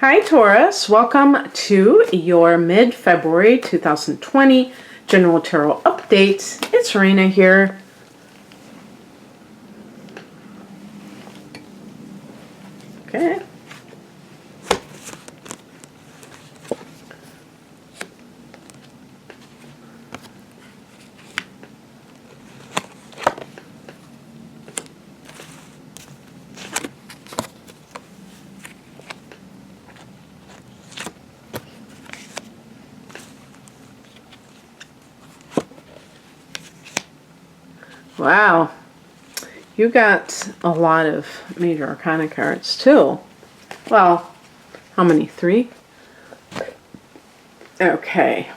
Hi Taurus, welcome to your mid-February 2020 General Tarot Update. It's Rena here. Okay. Wow, you got a lot of major arcana cards too. Well, how many? 3? Okay.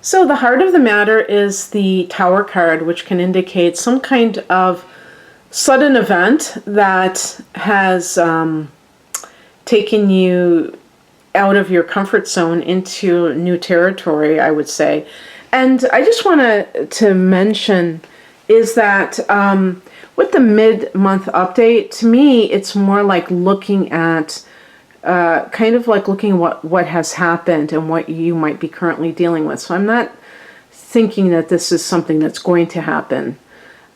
So the heart of the matter is the Tower card, which can indicate some kind of sudden event that has taken you out of your comfort zone into new territory, I would say. And I just want to mention is that with the mid-month update, to me, it's more like looking at, kind of like looking at what has happened and what you might be currently dealing with. So I'm not thinking that this is something that's going to happen,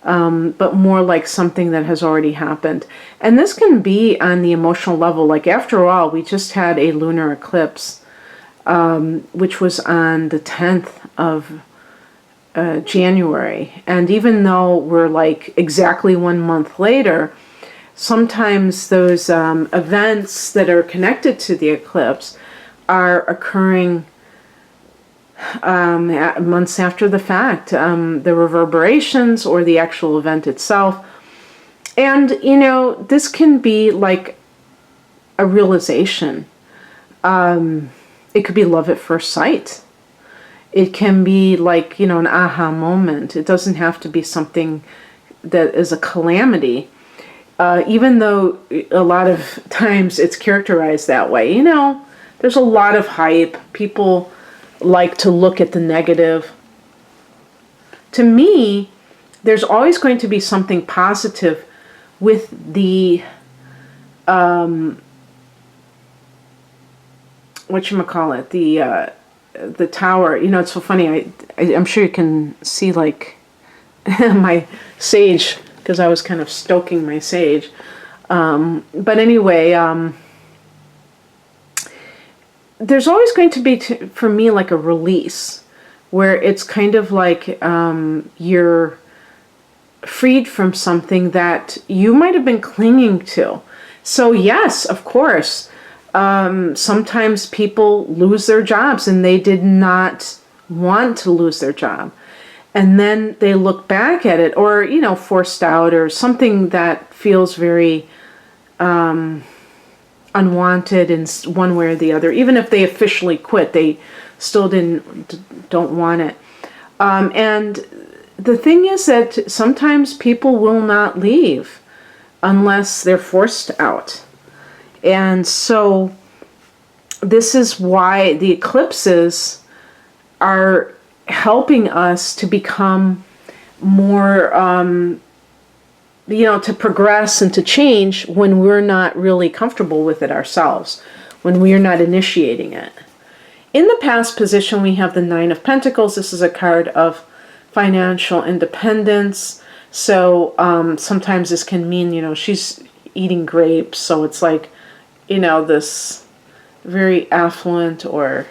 but more like something that has already happened. And this can be on the emotional level. Like, after all, we just had a lunar eclipse, which was on the 10th of January. And even though we're like exactly 1 month later, sometimes those events that are connected to the eclipse are occurring months after the fact, the reverberations or the actual event itself. And, you know, this can be like a realization. It could be love at first sight. It can be like, you know, an aha moment. It doesn't have to be something that is a calamity, even though a lot of times it's characterized that way. You know, there's a lot of hype. People like to look at the negative. To me, there's always going to be something positive with the whatchamacallit, the tower. You know, it's so funny. I'm sure you can see like my sage, because I was kind of stoking my sage. But anyway, there's always going to be, for me, like a release, where it's kind of like you're freed from something that you might have been clinging to. So yes, of course, sometimes people lose their jobs and they did not want to lose their job. And then they look back at it, or, you know, forced out, or something that feels very unwanted in one way or the other. Even if they officially quit, they still don't want it. And the thing is that sometimes people will not leave unless they're forced out. And so this is why the eclipses are helping us to become more, you know, to progress and to change when we're not really comfortable with it ourselves, when we are not initiating it. In the past position, we have the 9 of Pentacles. This is a card of financial independence. So sometimes this can mean, you know, she's eating grapes. So it's like, you know, this very affluent or,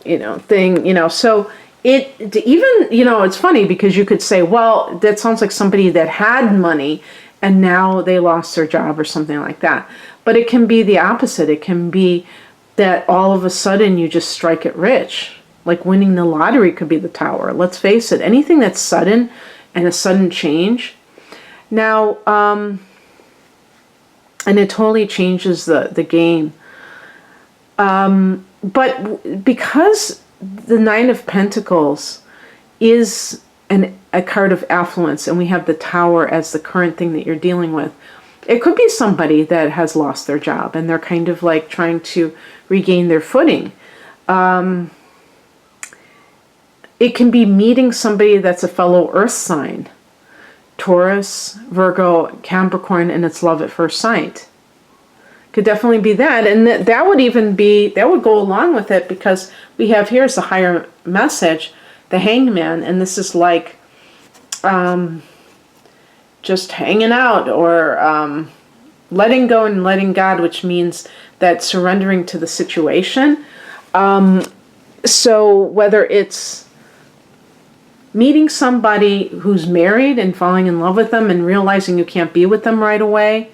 you know, thing, you know. So it even, you know, it's funny because you could say, well, that sounds like somebody that had money and now they lost their job or something like that. But it can be the opposite. It can be that all of a sudden you just strike it rich. Like winning the lottery could be the Tower. Let's face it, anything that's sudden and a sudden change. Now, and it totally changes the game. But because the 9 of Pentacles is a card of affluence, and we have the Tower as the current thing that you're dealing with, it could be somebody that has lost their job and they're kind of like trying to regain their footing. It can be meeting somebody that's a fellow earth sign. Taurus, Virgo, Capricorn, and it's love at first sight. Could definitely be that. And that would even be, that would go along with it, because we have here is the higher message, the Hanged Man, and this is like just hanging out, or letting go and letting God, which means that surrendering to the situation. So whether it's meeting somebody who's married and falling in love with them and realizing you can't be with them right away,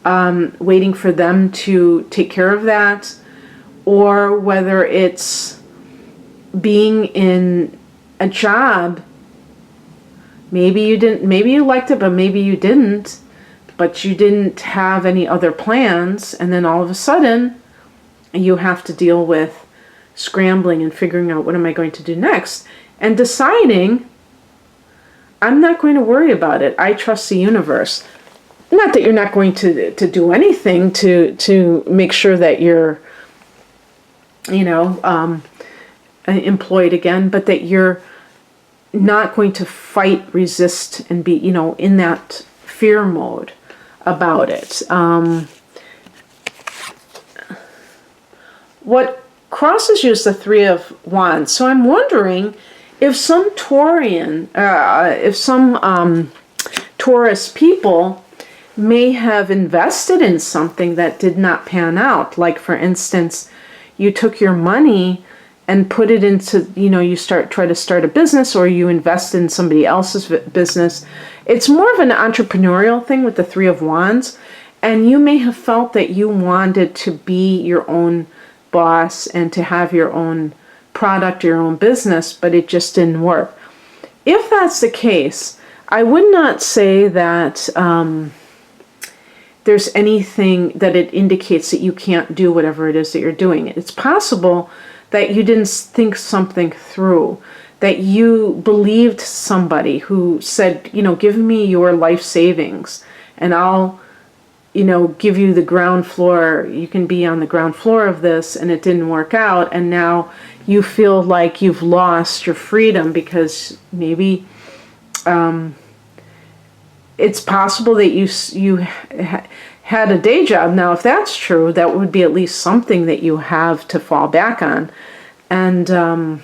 waiting for them to take care of that, or whether it's being in a job, maybe you liked it, but maybe you didn't, but you didn't have any other plans, and then all of a sudden you have to deal with scrambling and figuring out, what am I going to do next? And deciding, I'm not going to worry about it. I trust the universe. Not that you're not going to do anything to make sure that you're, employed again, but that you're not going to fight, resist, and be, in that fear mode about it. What crosses you is the Three of Wands. So I'm wondering if some Taurus people may have invested in something that did not pan out. Like, for instance, you took your money and put it into, you try to start a business, or you invest in somebody else's business. It's more of an entrepreneurial thing with the Three of Wands, and you may have felt that you wanted to be your own boss and to have your own product, your own business, but it just didn't work. If that's the case, I would not say that there's anything that it indicates that you can't do whatever it is that you're doing. It's possible that you didn't think something through, that you believed somebody who said, give me your life savings and I'll, give you the ground floor. You can be on the ground floor of this, and it didn't work out. And now you feel like you've lost your freedom because maybe it's possible that you had a day job. Now, if that's true, that would be at least something that you have to fall back on. And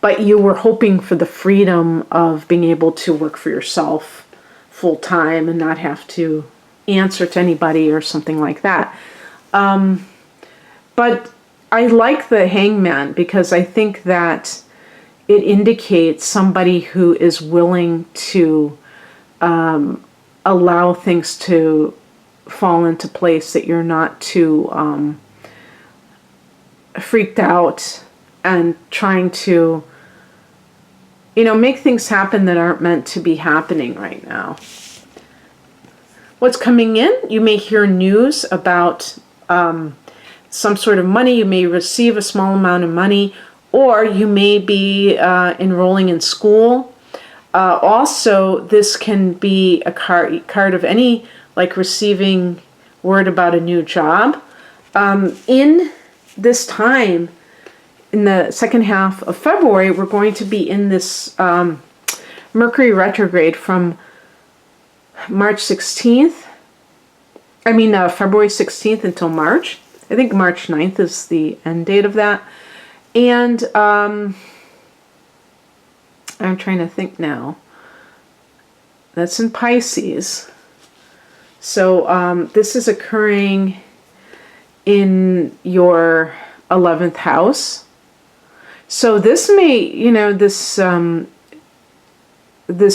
but you were hoping for the freedom of being able to work for yourself full time and not have to answer to anybody or something like that. But I like the Hangman because I think that it indicates somebody who is willing to allow things to fall into place, that you're not too freaked out and trying to, make things happen that aren't meant to be happening right now. What's coming in? You may hear news about some sort of money. You may receive a small amount of money, or you may be enrolling in school. Also, this can be a card of any, like receiving word about a new job. In this time, in the second half of February, we're going to be in this Mercury retrograde from February 16th until March. I think March 9th is the end date of that. And I'm trying to think now. That's in Pisces. So this is occurring in your 11th house. So this may, this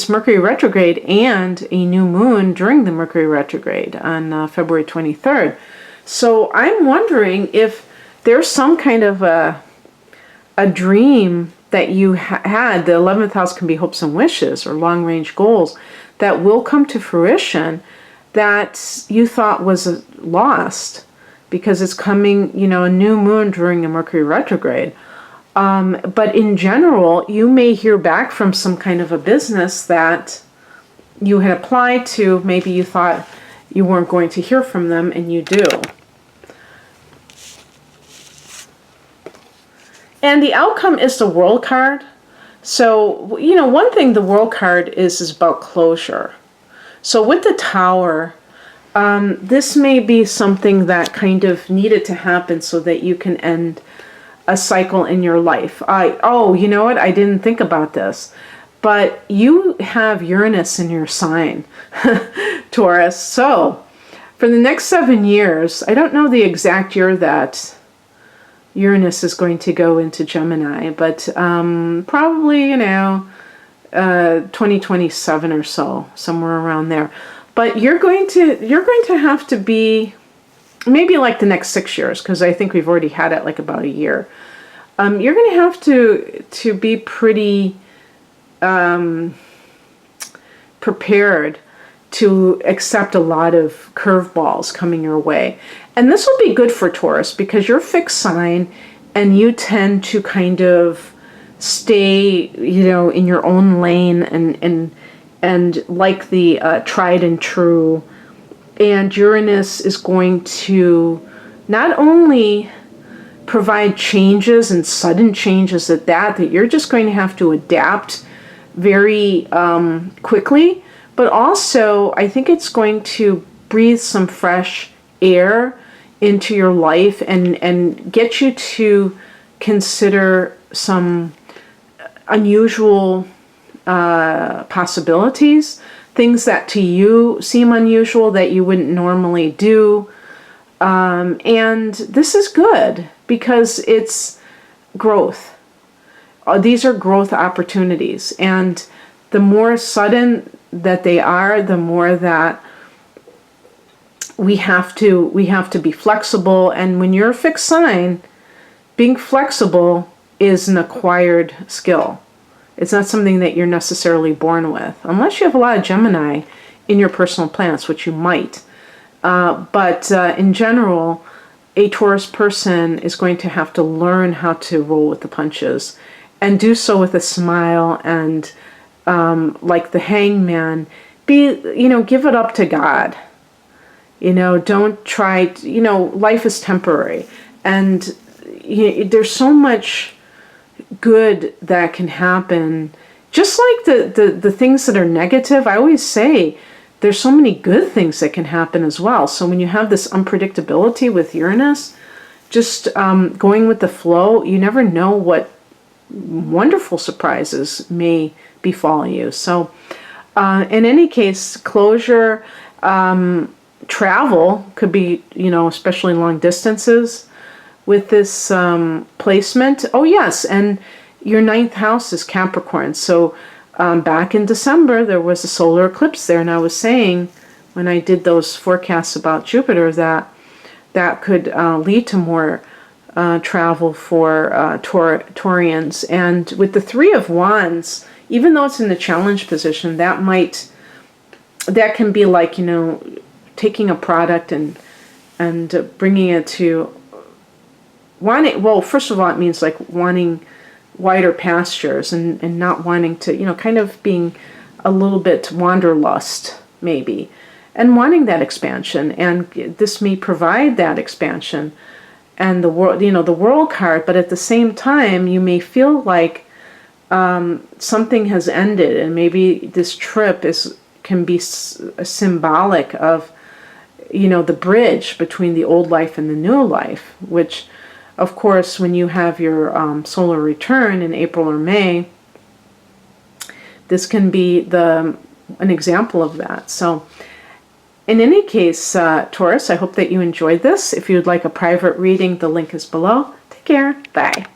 Mercury retrograde and a new moon during the Mercury retrograde on February 23rd. So I'm wondering if there's some kind of a dream that you had. The 11th house can be hopes and wishes or long-range goals that will come to fruition that you thought was lost because it's coming, a new moon during the Mercury retrograde. But in general, you may hear back from some kind of a business that you had applied to. Maybe you thought you weren't going to hear from them, and you do. And the outcome is the World card. So, one thing the World card is about closure. So with the Tower, this may be something that kind of needed to happen so that you can end a cycle in your life. Oh, you know what? I didn't think about this. But you have Uranus in your sign, Taurus. So for the next 7 years, I don't know the exact year that Uranus is going to go into Gemini, but probably, 2027 or so, somewhere around there. But you're going to have to be maybe like the next 6 years, because I think we've already had it like about a year. You're going to have to be pretty prepared to accept a lot of curveballs coming your way. And this will be good for Taurus because you're a fixed sign and you tend to kind of stay, in your own lane and like the tried and true. And Uranus is going to not only provide changes and sudden changes that you're just going to have to adapt very quickly, but also I think it's going to breathe some fresh air into your life and get you to consider some unusual possibilities, things that to you seem unusual that you wouldn't normally do. And this is good because it's growth. These are growth opportunities, and the more sudden that they are, the more that we have to be flexible. And when you're a fixed sign, being flexible is an acquired skill. It's not something that you're necessarily born with, unless you have a lot of Gemini in your personal planets, which you might. But in general, a Taurus person is going to have to learn how to roll with the punches and do so with a smile and like the Hangman, give it up to God. Don't try, life is temporary. And there's so much good that can happen. Just like the things that are negative, I always say there's so many good things that can happen as well. So when you have this unpredictability with Uranus, just going with the flow, you never know what wonderful surprises may befall you. So in any case, closure, travel could be, especially long distances with this placement. Oh yes, and your 9th house is Capricorn. So back in December, there was a solar eclipse there, and I was saying when I did those forecasts about Jupiter that could lead to more travel for Taurians. And with the 3 of Wands, even though it's in the challenge position, that can be like, taking a product and bringing it to wanting, well, first of all, it means like wanting wider pastures and not wanting to, kind of being a little bit wanderlust maybe, and wanting that expansion. And this may provide that expansion and the world, the World card, but at the same time, you may feel like something has ended, and maybe this trip can be symbolic of, the bridge between the old life and the new life, which, of course, when you have your solar return in April or May, this can be an example of that. So in any case, Taurus, I hope that you enjoyed this. If you'd like a private reading, the link is below. Take care. Bye.